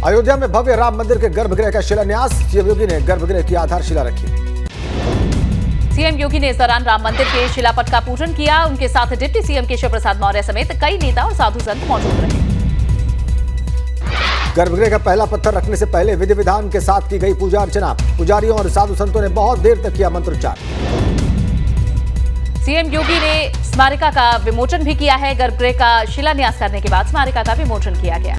अयोध्या में भव्य राम मंदिर के गर्भगृह का शिलान्यास, सीएम योगी ने गर्भगृह की आधारशिला रखी। सीएम योगी ने इस दौरान राम मंदिर के शिलापट का पूजन किया। उनके साथ डिप्टी सीएम केशव प्रसाद मौर्य समेत कई नेता और साधु संत मौजूद रहे। गर्भगृह का पहला पत्थर रखने से पहले विधि विधान के साथ की गई पूजा अर्चना। पुजारियों और साधु संतों ने बहुत देर तक किया मंत्रोच्चार। सीएम योगी ने स्मारिका का विमोचन भी किया है। गर्भगृह का शिलान्यास करने के बाद स्मारिका का विमोचन किया गया।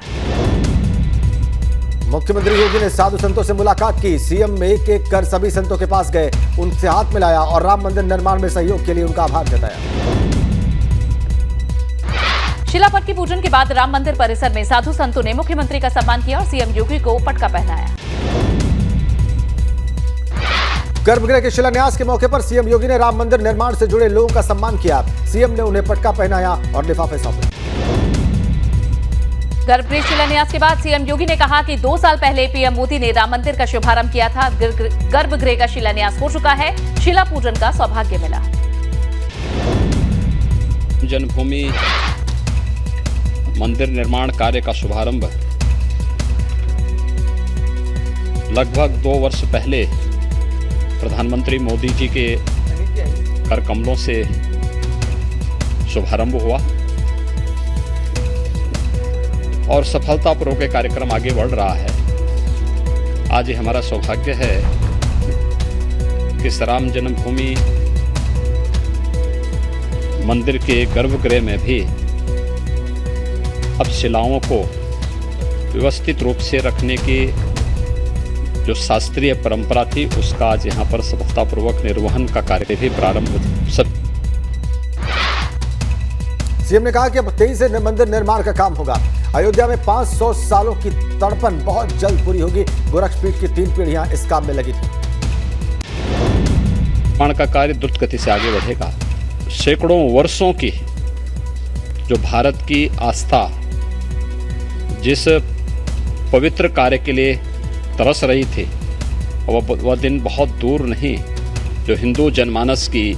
मुख्यमंत्री योगी ने साधु संतों से मुलाकात की। सीएम एक एक कर सभी संतों के पास गए, उनसे हाथ मिलाया और राम मंदिर निर्माण में सहयोग के लिए उनका आभार जताया। शिलापट की पूजन के बाद राम मंदिर परिसर में साधु संतों ने मुख्यमंत्री का सम्मान किया और सीएम योगी को पटका पहनाया। गर्भगृह के शिलान्यास के मौके पर सीएम योगी ने राम मंदिर निर्माण से जुड़े लोगों का सम्मान किया। सीएम ने उन्हें पटका पहनाया और लिफाफे सौंपे। गर्भगृह शिलान्यास के बाद सीएम योगी ने कहा कि 2 साल पहले पीएम मोदी ने राम मंदिर का शुभारंभ किया था। गर्भगृह का शिलान्यास हो चुका है। शिला पूजन का सौभाग्य मिला। जन्मभूमि मंदिर निर्माण कार्य का शुभारंभ लगभग 2 वर्ष पहले प्रधानमंत्री मोदी जी के कर कमलों से शुभारंभ हुआ और सफलतापूर्वक कार्यक्रम आगे बढ़ रहा है। आज ये हमारा सौभाग्य है कि इस राम जन्मभूमि मंदिर के गर्भगृह में भी अब शिलाओं को व्यवस्थित रूप से रखने की जो शास्त्रीय परंपरा थी उसका आज यहाँ पर सफलतापूर्वक निर्वहन का कार्य भी प्रारंभ हो। सीएम ने कहा कि अब 23 से मंदिर निर्माण का काम होगा। अयोध्या में 500 सालों की तड़पन बहुत जल्द पूरी होगी। गोरक्षपीठ की 3 पीढ़ियां इस काम में लगी थी। निर्माण का कार्य द्रुत गति से आगे बढ़ेगा। सैकड़ों वर्षों की जो भारत की आस्था जिस पवित्र कार्य के लिए तरस रही थी वह दिन बहुत दूर नहीं, जो हिंदू जनमानस की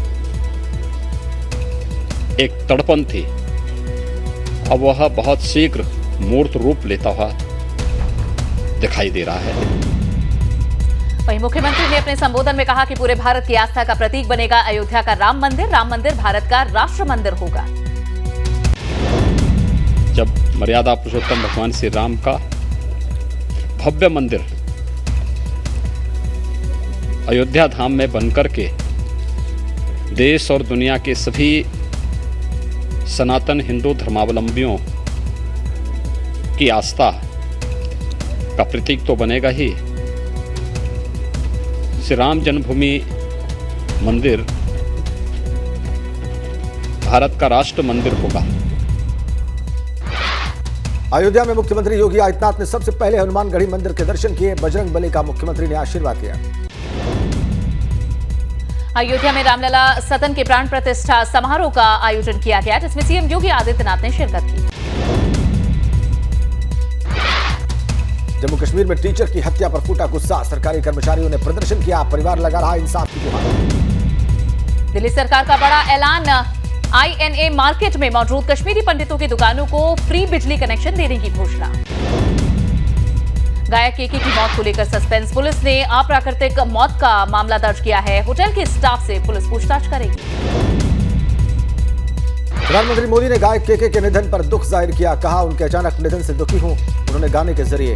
एक तड़पन थी, अब वह बहुत शीघ्र मूर्त रूप लेता हुआ दिखाई दे रहा है। वहीं मुख्यमंत्री ने अपने संबोधन में कहा कि पूरे भारत की आस्था का प्रतीक बनेगा अयोध्या का राम मंदिर भारत का राष्ट्र मंदिर होगा। जब मर्यादा पुरुषोत्तम भगवान श्री राम का भव्य मंदिर अयोध्या धाम में बनकर के देश और दुनिया के सभी सनातन हिंदू धर्मावलंबियों की आस्था का प्रतीक तो बनेगा ही, श्री राम जन्मभूमि मंदिर भारत का राष्ट्र मंदिर होगा। अयोध्या में मुख्यमंत्री योगी आदित्यनाथ ने सबसे पहले हनुमानगढ़ी मंदिर के दर्शन किए। बजरंग बली का मुख्यमंत्री ने आशीर्वाद लिया। अयोध्या में रामलला सदन के प्राण प्रतिष्ठा समारोह का आयोजन किया गया, जिसमें सीएम योगी आदित्यनाथ ने शिरकत की। जम्मू कश्मीर में टीचर की हत्या पर फूटा गुस्सा। सरकारी कर्मचारियों ने प्रदर्शन किया। परिवार लगा रहा इंसाफ की गुहार। दिल्ली सरकार का बड़ा ऐलान। आईएनए मार्केट में मौजूद कश्मीरी पंडितों की दुकानों को फ्री बिजली कनेक्शन देने की घोषणा। गायक केके की मौत को लेकर सस्पेंस। पुलिस ने अप्राकृतिक मौत का मामला दर्ज किया है। होटल के स्टाफ से पुलिस पूछताछ करेगी। प्रधानमंत्री मोदी ने गायक केके के निधन पर दुख जाहिर किया। कहा, उनके अचानक निधन से दुखी हूं। उन्होंने गाने के जरिए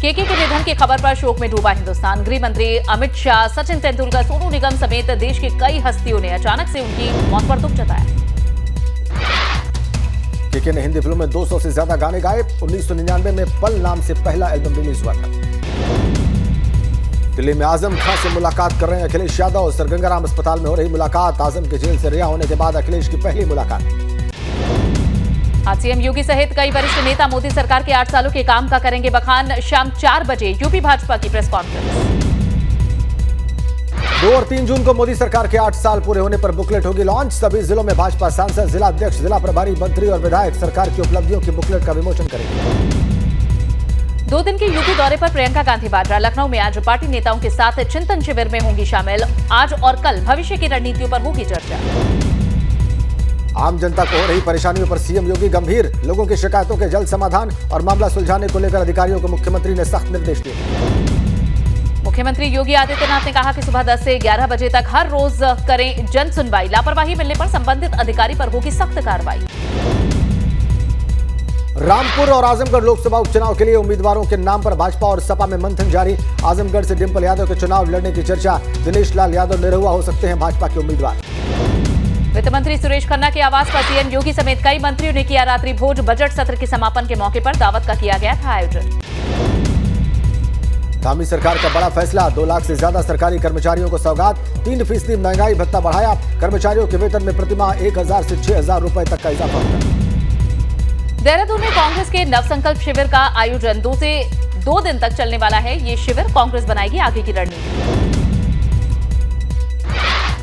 केके के निधन की खबर पर शोक में डूबा हिंदुस्तान। गृह मंत्री अमित शाह, सचिन तेंदुलकर, सोनू निगम समेत देश के कई हस्तियों ने अचानक से उनकी मौत पर दुख जताया। केके ने हिंदी फिल्मों में 200 से ज्यादा गाने गाए। 1999 में पल नाम से पहला एल्बम रिलीज हुआ था। दिल्ली में आजम खान से मुलाकात कर रहे हैं अखिलेश यादव। सर गंगाराम अस्पताल में हो रही मुलाकात। आजम के जेल से रिहा होने के बाद अखिलेश की पहली मुलाकात। आज सीएम योगी सहित कई वरिष्ठ नेता मोदी सरकार के 8 सालों के काम का करेंगे बखान। शाम 4 बजे यूपी भाजपा की प्रेस कॉन्फ्रेंस। 2 और 3 जून को मोदी सरकार के 8 साल पूरे होने पर बुकलेट होगी लॉन्च। सभी जिलों में भाजपा सांसद, जिला अध्यक्ष, जिला प्रभारी, मंत्री और विधायक सरकार की उपलब्धियों की बुकलेट का विमोचन करेंगे। 2 दिन के यूपी दौरे पर प्रियंका गांधी वाड्रा लखनऊ में आज पार्टी नेताओं के साथ चिंतन शिविर में होंगी शामिल। आज और कल भविष्य की रणनीतियों पर होगी चर्चा। आम जनता को हो रही परेशानियों पर सीएम योगी गंभीर, लोगों की शिकायतों के जल्द समाधान और मामला सुलझाने को लेकर अधिकारियों को मुख्यमंत्री ने सख्त निर्देश दिए। मुख्यमंत्री योगी आदित्यनाथ ने कहा कि सुबह 10 से 11 बजे तक हर रोज करें जन सुनवाई, लापरवाही मिलने पर संबंधित अधिकारी पर होगी सख्त कार्रवाई। रामपुर और आजमगढ़ लोकसभा उपचुनाव के लिए उम्मीदवारों के नाम पर भाजपा और सपा में मंथन जारी। आजमगढ़ से डिंपल यादव के चुनाव लड़ने की चर्चा, दिनेश लाल यादव निरहुआ हो सकते हैं भाजपा के उम्मीदवार। वित्त मंत्री सुरेश खन्ना के आवास पर सीएम योगी समेत कई मंत्रियों ने किया रात्रि भोज। बजट सत्र के समापन के मौके पर दावत का किया गया था आयोजन। धामी सरकार का बड़ा फैसला, 2 लाख से ज्यादा सरकारी कर्मचारियों को सौगात, 3% महंगाई भत्ता बढ़ाया, कर्मचारियों के वेतन में प्रतिमाह 1000 से 6000 रुपए तक का इजाफा होगा। देहरादून में कांग्रेस के नवसंकल्प शिविर का आयोजन 2 दिन तक चलने वाला है। ये शिविर कांग्रेस बनाएगी आगे की रणनीति।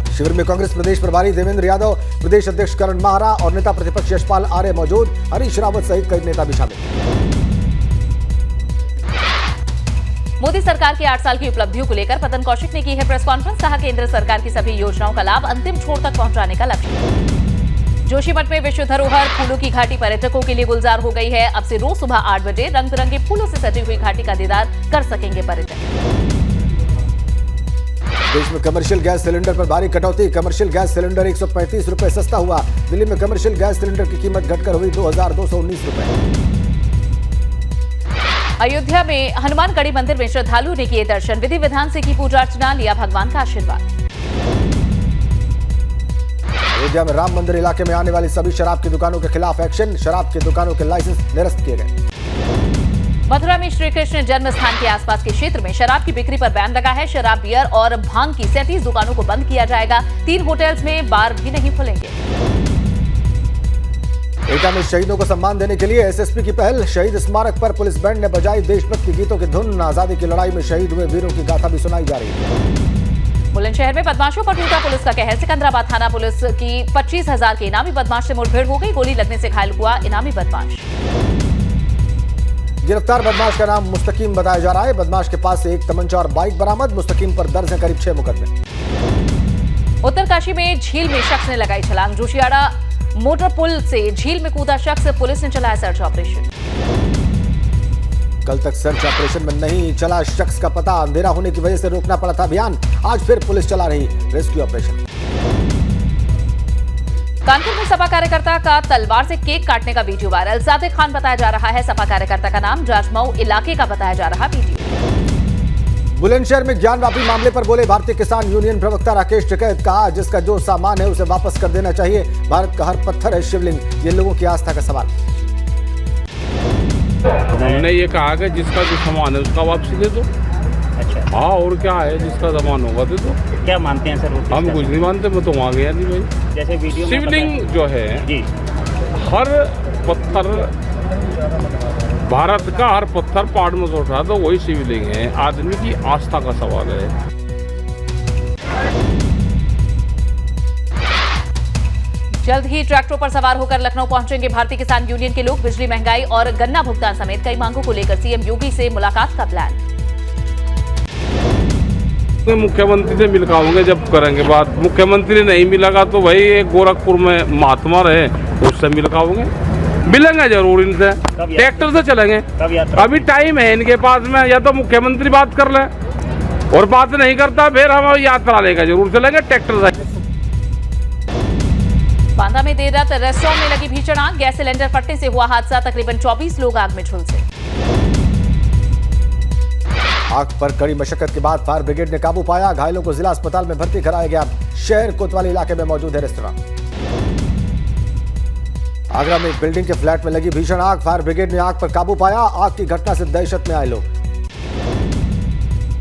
शिविर में कांग्रेस प्रदेश प्रभारी देवेंद्र यादव, प्रदेश अध्यक्ष करण माहरा और नेता प्रतिपक्ष यशपाल आर्य मौजूद। हरीश रावत सहित कई नेता भी शामिल। मोदी सरकार की 8 साल की उपलब्धियों को लेकर पतन कौशिक ने की है प्रेस कॉन्फ्रेंस। कहा केंद्र सरकार की सभी योजनाओं का लाभ अंतिम छोर तक पहुंचाने का लक्ष्य। जोशीमठ में विश्व धरोहर फूलों की घाटी पर्यटकों के लिए गुलजार हो गई है। अब से रोज सुबह 8 बजे रंग बिरंगे फूलों से सजी हुई घाटी का दीदार कर सकेंगे पर्यटक। देश में कमर्शियल गैस सिलेंडर पर भारी कटौती, कमर्शियल गैस सिलेंडर 135 रुपए सस्ता हुआ। दिल्ली में कमर्शियल गैस सिलेंडर की कीमत घटकर हुई 2219 रुपए। अयोध्या में हनुमानगढ़ी मंदिर में श्रद्धालुओं ने किए दर्शन, विधि विधान से की पूजा अर्चना, लिया भगवान का आशीर्वाद। अयोध्या में राम मंदिर इलाके में आने वाली सभी शराब की दुकानों के खिलाफ एक्शन, शराब की दुकानों के लाइसेंस निरस्त किए गए। मथुरा में श्री कृष्ण जन्म स्थान के आसपास के क्षेत्र में शराब की बिक्री पर बैन लगा है। शराब, बियर और भांग की 37 दुकानों को बंद किया जाएगा। 3 होटल्स में बार भी नहीं खुलेंगे। एटा में शहीदों को सम्मान देने के लिए एसएसपी की पहल, शहीद स्मारक पर पुलिस बैंड ने बजाई देशभक्ति गीतों की धुन। आजादी की लड़ाई में शहीद हुए वीरों की गाथा भी सुनाई जा रही है। बुलंदशहर में बदमाशों पर टूटा पुलिस का कहर। सिकंदराबाद थाना पुलिस की 25,000 के इनामी बदमाश से मुठभेड़ हो गई। गोली लगने से घायल हुआ इनामी बदमाश। गिरफ्तार बदमाश का नाम मुस्तकीम बताया जा रहा है। बदमाश के पास से एक तमंचा और बाइक बरामद। मुस्तकीम पर दर्ज है करीब 6 मुकदमे। उत्तरकाशी में झील में शख्स ने लगाई छलांग। जोशियाड़ा मोटर पुल से झील में कूदा शख्स, पुलिस ने चलाया सर्च ऑपरेशन। कल तक सर्च ऑपरेशन में नहीं चला शख्स का पता, अंधेरा होने की वजह से रोकना पड़ा था अभियान। आज फिर पुलिस चला रही रेस्क्यू ऑपरेशन। कानपुर में सपा कार्यकर्ता का तलवार से केक काटने का वीडियो वायरल। सादिक खान बताया जा रहा है सपा कार्यकर्ता का नाम। जाजमऊ इलाके का बताया जा रहा वीडियो। बुलंदशहर में ज्ञानवापी मामले पर बोले भारतीय किसान यूनियन प्रवक्ता राकेश टिकैत। कहा जिसका जो सामान है उसे वापस कर देना चाहिए। भारत का हर पत्थर है शिवलिंग, ये लोगों की आस्था का सवाल। उन्होंने ये कहा कि जिसका जो सामान है उसका वापसी दे दो। अच्छा, हाँ, और क्या है, जिसका सामान होगा दे दो। क्या मानते हैं सर वो? हम कुछ नहीं मानते, मैं तो वहाँ गया नहीं भाई। जैसे वीडियो में शिवलिंग जो है जी, हर पत्थर, भारत का हर पत्थर पहाड़ में से उठा तो वही शिवलिंग है। आदमी की आस्था का सवाल है। जल्द ही ट्रैक्टरों पर सवार होकर लखनऊ पहुंचेंगे भारतीय किसान यूनियन के लोग। बिजली महंगाई और गन्ना भुगतान समेत कई मांगों को लेकर सीएम योगी से मुलाकात का प्लान। मुख्यमंत्री से मिल पाओगे जब करेंगे बात। मुख्यमंत्री नहीं मिलेगा तो भाई एक गोरखपुर में महात्मा रहे उससे मिल पाओगे। मिलेंगे जरूर इनसे, ट्रैक्टर से चलेंगे। अभी टाइम है इनके पास में, या तो मुख्यमंत्री बात कर ले और बात नहीं करता फिर हम यात्रा लेकर जरूर चलेंगे ट्रैक्टर से। बांदा में देर रात रेस्टोरेंट में लगी भीषण आग। गैस सिलेंडर फटने से हुआ हादसा। तकरीबन 24 लोग आग में झुलसे। आग पर कड़ी मशक्कत के बाद फायर ब्रिगेड ने काबू पाया। घायलों को जिला अस्पताल में भर्ती कराया गया। शहर कोतवाली इलाके में मौजूद है रेस्टोरेंट। आगरा में एक बिल्डिंग के फ्लैट में लगी भीषण आग। फायर ब्रिगेड ने आग पर काबू पाया। आग की घटना से दहशत में आए लोग।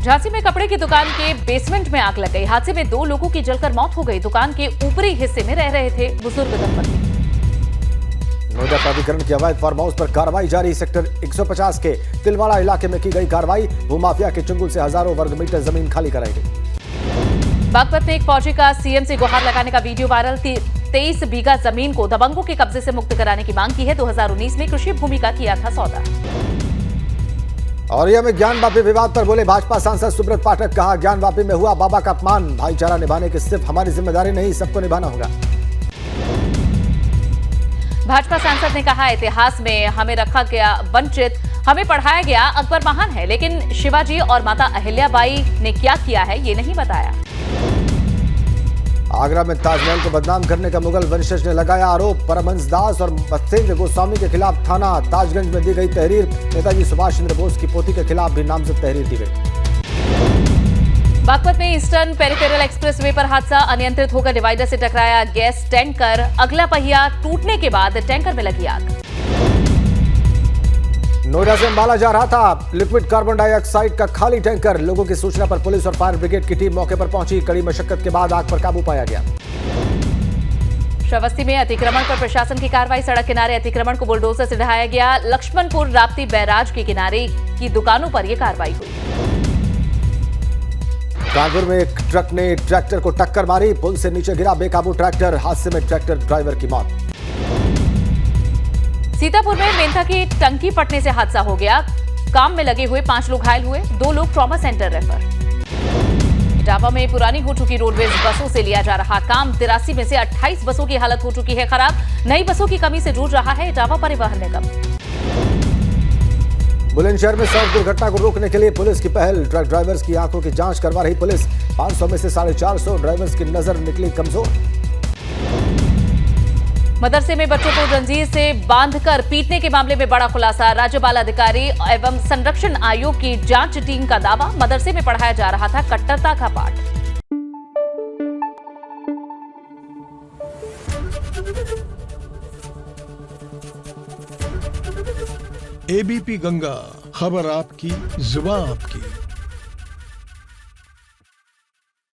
झांसी में कपड़े की दुकान के बेसमेंट में आग लग गई। हादसे में 2 लोगों की जलकर मौत हो गई। दुकान के ऊपरी हिस्से में रह रहे थे बुजुर्ग दंपति। नोएडा प्राधिकरण की अवैध फार्म हाउस पर कार्रवाई जारी। सेक्टर 150 के तिलवाड़ा इलाके में की गई कार्रवाई। भूमाफिया के चंगुल से हजारों वर्ग मीटर जमीन खाली कराई गई। बागपत में एक फौजी का सीएम से गुहार लगाने का वीडियो वायरल। 23 बीघा जमीन को दबंगों के कब्जे से मुक्त कराने की मांग की है। 2019 में कृषि भूमि का किया था सौदा। औरैया में ज्ञानवापी विवाद पर बोले भाजपा सांसद सुब्रत पाठक। कहा ज्ञानवापी में हुआ बाबा का अपमान। भाईचारा निभाने की सिर्फ हमारी जिम्मेदारी नहीं, सबको निभाना होगा। भाजपा सांसद ने कहा, इतिहास में हमें रखा गया वंचित, हमें पढ़ाया गया अकबर महान है, लेकिन शिवाजी और माता अहिल्याबाई ने क्या किया है ये नहीं बताया। आगरा में ताजमहल को बदनाम करने का मुगल वंशज ने लगाया आरोप। परमहंस दास और मत्स्येंद्र गोस्वामी के खिलाफ थाना ताजगंज में दी गई तहरीर। नेताजी सुभाष चंद्र बोस की पोती के खिलाफ भी नामजद तहरीर दी गई। बागपत में ईस्टर्न पेरिफेरल एक्सप्रेसवे पर हादसा, अनियंत्रित होकर डिवाइडर से टकराया गैस टैंकर, अगला पहिया टूटने के बाद टैंकर में लगी आग। नोएडा से अंबाला जा रहा था लिक्विड कार्बन डाइऑक्साइड का खाली टैंकर। लोगों की सूचना पर पुलिस और फायर ब्रिगेड की टीम मौके पर पहुंची। कड़ी मशक्कत के बाद आग पर काबू पाया गया। श्रावस्ती में अतिक्रमण पर प्रशासन की कार्रवाई, सड़क किनारे अतिक्रमण को बुलडोजर से ढहाया गया। लक्ष्मणपुर राप्ती बैराज के किनारे की दुकानों पर यह कार्रवाई हुई। कानपुर में एक ट्रक ने ट्रैक्टर को टक्कर मारी, पुल से नीचे गिरा बेकाबू ट्रैक्टर, हादसे में ट्रैक्टर ड्राइवर की मौत। सीतापुर में मेंथा की टंकी फटने से हादसा हो गया, काम में लगे हुए 5 लोग घायल हुए, 2 लोग ट्रॉमा सेंटर रेफर। इटावा में पुरानी हो चुकी रोडवेज बसों से लिया जा रहा काम, 83 में से 28 बसों की हालत हो चुकी है खराब। नई बसों की कमी से जूझ रहा है इटावा परिवहन निगम। बुलंदशहर में सड़क दुर्घटना को रोकने के लिए पुलिस की पहल, ट्रक ड्राइवर्स की आंखों की जांच करवा रही पुलिस। 500 में से 450 ड्राइवर्स की नजर निकली कमजोर। मदरसे में बच्चों को जंजीर से बांधकर पीटने के मामले में बड़ा खुलासा, राज्य बाल अधिकारी एवं संरक्षण आयोग की जांच टीम का दावा, मदरसे में पढ़ाया जा रहा था कट्टरता का पाठ। एबीपी गंगा, खबर आपकी, जुबान आपकी।